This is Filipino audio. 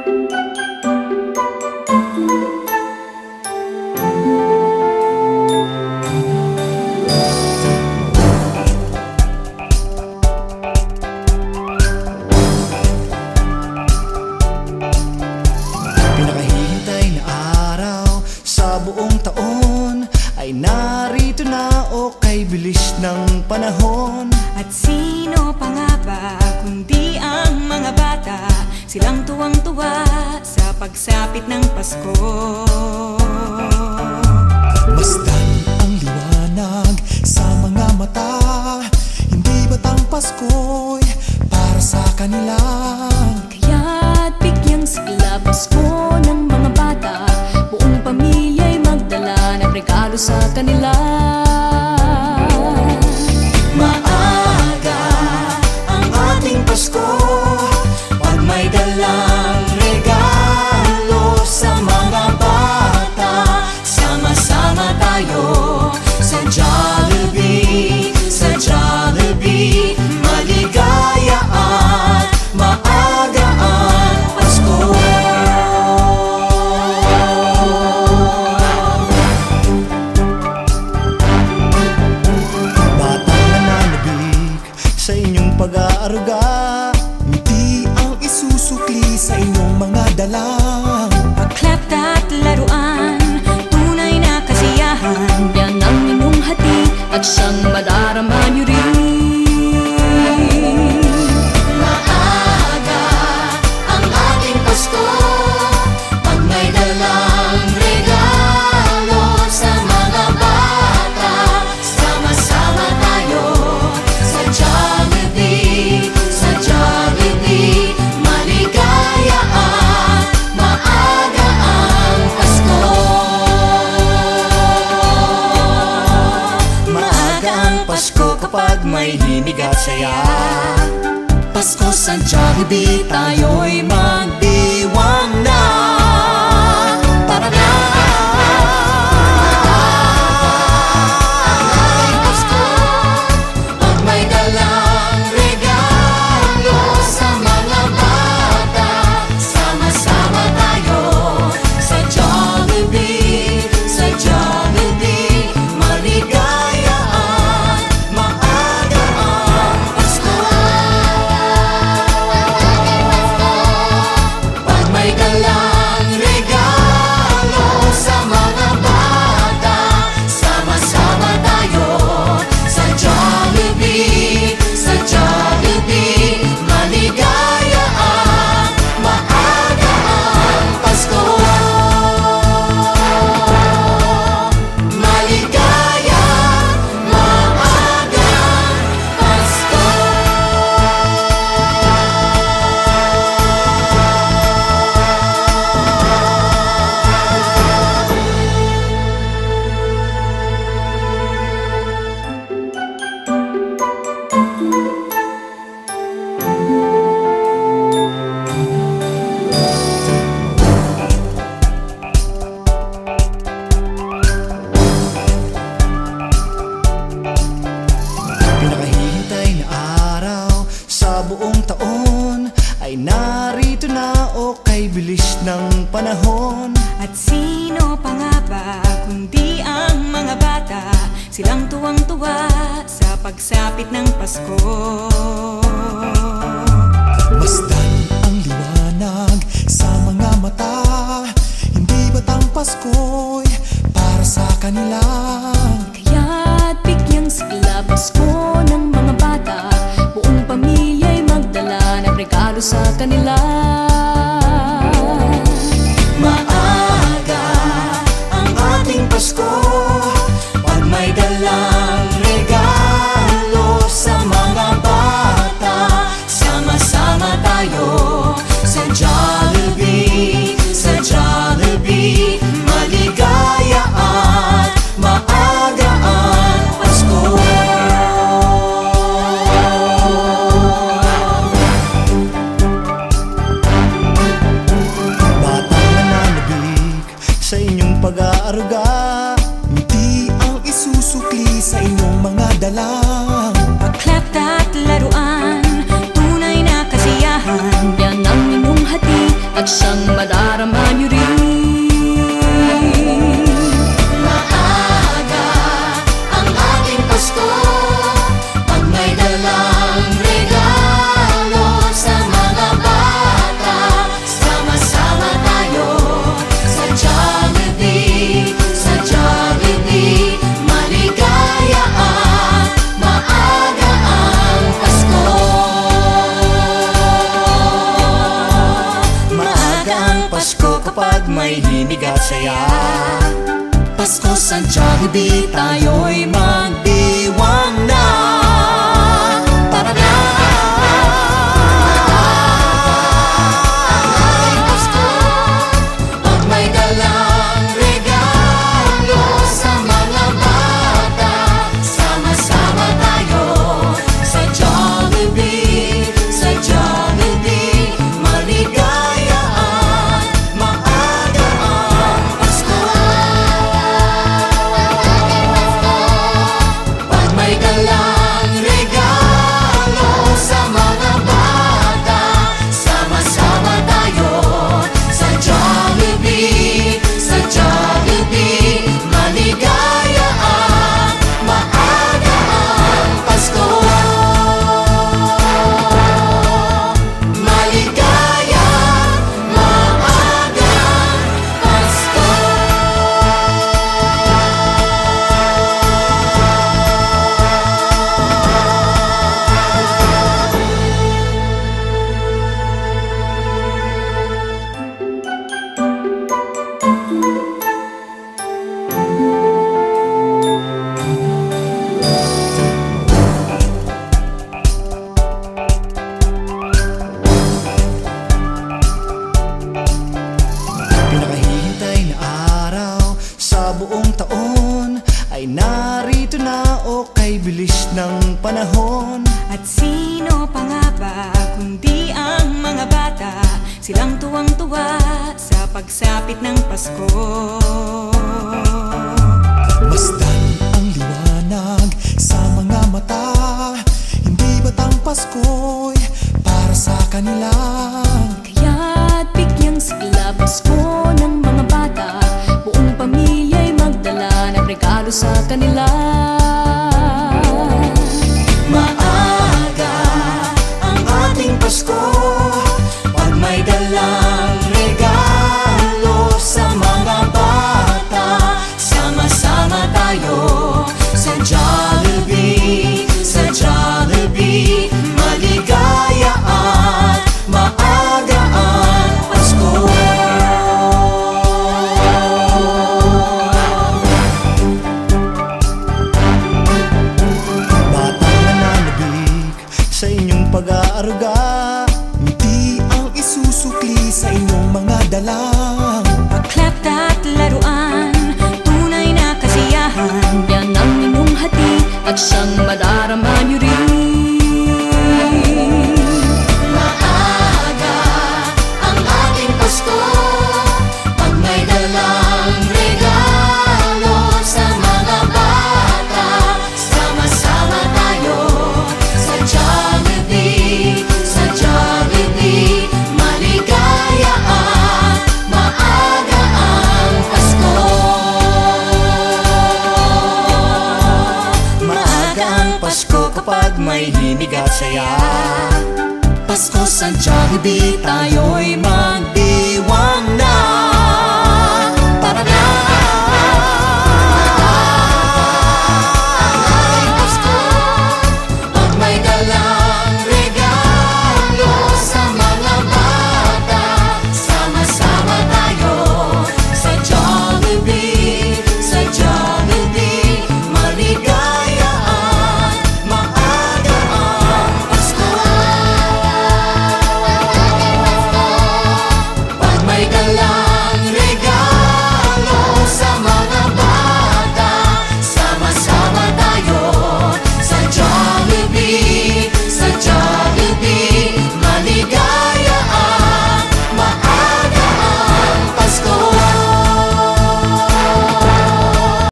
Pinakahihintay na araw sa buong taon ay narito na o kay bilis ng panahon. At sino pa nga ba kundi ang mga bata, silang tuwang-tuwa sa pagsapit ng Pasko. Masdan ang liwanag sa mga mata, hindi ba't ang Pasko'y para sa kanila? Kaya't bigyang sigla Pasko ng mga bata, buong pamilya'y magdala ng regalo sa kanila. Maaga ang ating Pasko, pag may dalang regalo sa mga bata. Sama-sama tayo sa Jollibee, sa Jollibee. Maligaya at maaga ang Pasko. Batang nananabik sa inyong pag-aaruga, ngiti ang isusukli sa inyong mga dala. Paklap at laruan, tunay na kasiyahan, yan ang inyong hati at siyang madarama niyo rin. Maaga ang ating Pasko, pag may dalang regalo sa mga bata. Sama-sama tayo sa Jollibee, sa Jollibee. Maligaya at maaga ang Pasko. Maaga ang Pasko kapag may himig at saya. Pasko sa Jollibee, tayo'y magdiwang na. Tara na! Ang Pasko, pag may dalang regalo sa mga bata. Sama-sama tayo sa Jollibee, sa Jollibee. Maligaya at maaga ang Pasko. Pag may dalang regalo sa mga bata. Sama-sama tayo sa Jollibee, sa Jollibee. Maligaya at maaga ang Pasko. Maligaya, maagang Pasko. Pinakahihintay na araw sa buong taon ay narito na o kay bilis ng panahon. At sino pa nga ba kundi ang mga bata, silang tuwang-tuwa sa pagsapit ng Pasko. Masdan ang liwanag sa mga mata, hindi ba't ang Pasko'y para sa kanila? Kaya't bigyang sigla Pasko ng mga bata, buong pamilya'y magdala ng regalo sa kanila. Maaga ang ating Pasko, pag may dalang regalo sa mga bata. Sama-sama tayo sa Jollibee, sa Jollibee. Maligaya at maaga ang Pasko. at siyang madarama niyo rin. Maaga ang ating Pasko, pag may dalang regalo sa mga bata. Sama-sama tayo sa Jollibee, sa Jollibee. Maligaya at maaga ang Pasko. Maaga ang Pasko kapag may himig at saya. Pasko sa Jollibee, tayo'y magdiwang na. Tara na! Ang Pasko, pag may dalang regalo sa mga bata. Sama-sama tayo sa Jollibee, sa Jollibee. Maligaya at maaga ang Pasko. Pag may dalang regalo sa mga bata. Sama-sama tayo sa Jollibee, sa Jollibee. Maligaya at maaga ang Pasko. Maligaya, maagang Pasko. Pinakahihintay na araw sa buong taon ay narito na, o kay bilis ng panahon. At sino pa nga ba kundi ang mga bata, silang tuwang-tuwa sa pagsapit ng Pasko. Masdan ang liwanag sa mga mata. Hindi ba't ang Pasko'y para sa kanila? Kaya't bigyang sigla Pasko ng mga bata, buong pamilya'y magdala ng regalo sa kanila. Maaga ang ating Pasko, pag may dalang regalo sa mga bata. Sama-sama tayo sa Jollibee, sa Jollibee. Maligaya at maaga ang Pasko. Batang nananabik sa inyong pag-aaruga, hindi ang isusukli sa inyong mga dalang. Paklap at laruan, tunay na kasiyahan, yan ang inyong hati at siyang madarama niyo rin. Maaga ang ating Pasko, pag may dalang regalo sa mga bata. Sama-sama tayo sa Jollibee, sa Jollibee. Maligaya at maaga ang Pasko. Maaga ang Pasko kapag may himig at saya. Pasko sa Jollibee, tayo'y